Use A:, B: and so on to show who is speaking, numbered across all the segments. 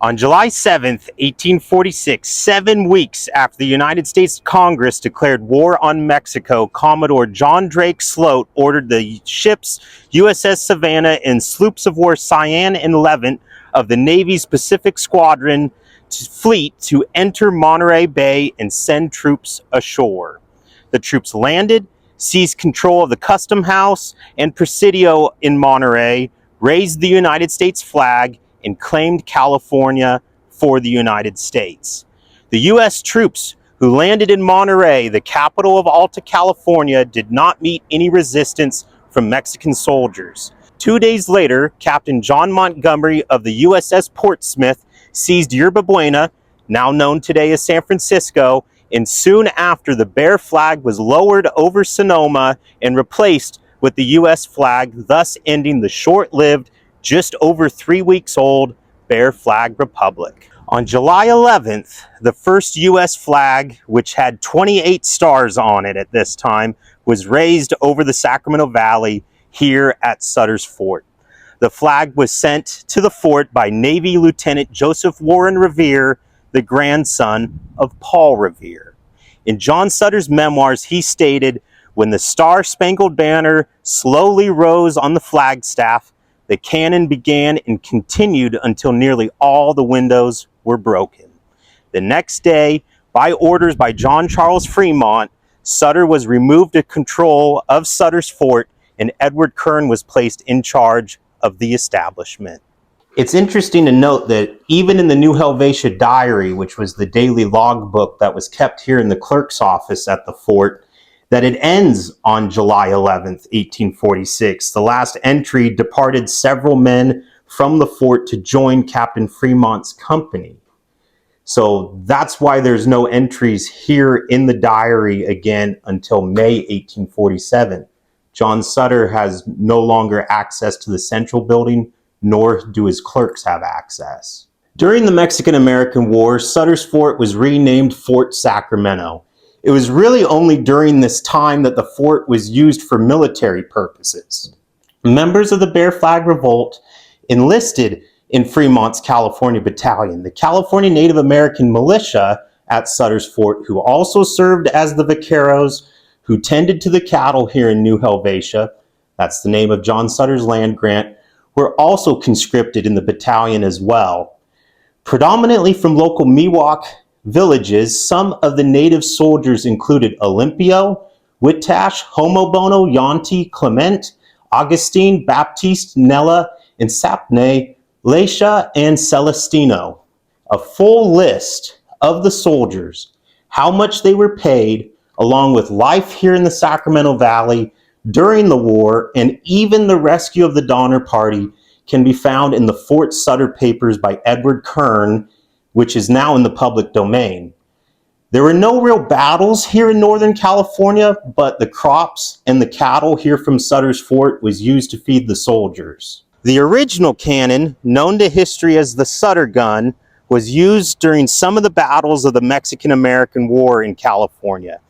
A: On July 7th, 1846, 7 weeks after the United States Congress declared war on Mexico, Commodore John Drake Sloat ordered the ships USS Savannah and sloops of war Cyane and Levant of the Navy's Pacific Squadron fleet to enter Monterey Bay and send troops ashore. The troops landed, seized control of the Custom House and Presidio in Monterey, raised the United States flag, and claimed California for the United States. The U.S. troops who landed in Monterey, the capital of Alta California, did not meet any resistance from Mexican soldiers. 2 days later, Captain John Montgomery of the USS Portsmouth seized Yerba Buena, now known today as San Francisco, and soon after the Bear flag was lowered over Sonoma and replaced with the U.S. flag, thus ending the short-lived, just over 3 weeks old Bear Flag Republic. On July 11th, the first U.S. flag, which had 28 stars on it at this time, was raised over the Sacramento Valley here at Sutter's Fort. The flag was sent to the fort by Navy Lieutenant Joseph Warren Revere, the grandson of Paul Revere. In John Sutter's memoirs, he stated, "When the Star-Spangled Banner slowly rose on the flagstaff, the cannon began and continued until nearly all the windows were broken." The next day, by orders by John Charles Fremont, Sutter was removed to control of Sutter's Fort, and Edward Kern was placed in charge of the establishment. It's interesting to note that even in the New Helvetia Diary, which was the daily logbook that was kept here in the clerk's office at the fort, that it ends on July 11th, 1846. The last entry departed several men from the fort to join Captain Fremont's company. So that's why there's no entries here in the diary again until May 1847. John Sutter has no longer access to the central building, nor do his clerks have access. During the Mexican-American War, Sutter's Fort was renamed Fort Sacramento. It was really only during this time that the fort was used for military purposes. Members of the Bear Flag Revolt enlisted in Fremont's California Battalion, the California Native American militia at Sutter's Fort, who also served as the vaqueros who tended to the cattle here in New Helvetia. That's the name of John Sutter's land grant, were also conscripted in the battalion as well. Predominantly from local Miwok villages, some of the native soldiers included Olympio, Whitash, Homobono, Yonti, Clement, Augustine, Baptiste, Nella, and Sapne, Leisha, and Celestino. A full list of the soldiers, how much they were paid, along with life here in the Sacramento Valley during the war, and even the rescue of the Donner Party, can be found in the Fort Sutter Papers by Edward Kern, which is now in the public domain. There were no real battles here in Northern California, but the crops and the cattle here from Sutter's Fort was used to feed the soldiers. The original cannon, known to history as the Sutter gun, was used during some of the battles of the Mexican-American War in California.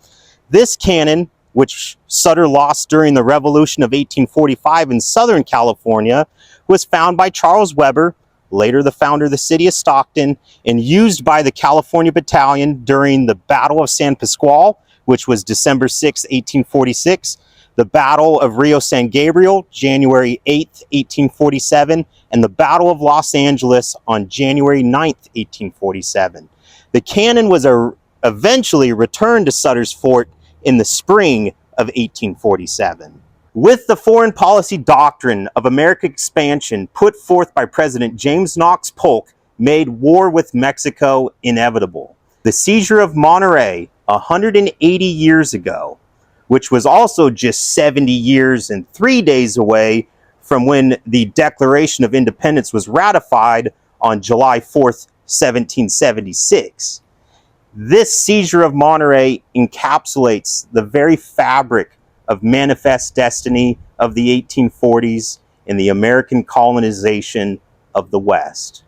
A: This cannon, which Sutter lost during the Revolution of 1845 in Southern California, was found by Charles Weber, later the founder of the city of Stockton, and used by the California Battalion during the Battle of San Pasqual, which was December 6, 1846, the Battle of Rio San Gabriel, January 8, 1847, and the Battle of Los Angeles on January 9, 1847. The cannon was eventually returned to Sutter's Fort in the spring of 1847. With the foreign policy doctrine of American expansion put forth by President James Knox Polk made war with Mexico inevitable. The seizure of Monterey 180 years ago, which was also just 70 years and 3 days away from when the Declaration of Independence was ratified on July 4th, 1776. This seizure of Monterey encapsulates the very fabric of manifest destiny of the 1840s and the American colonization of the West.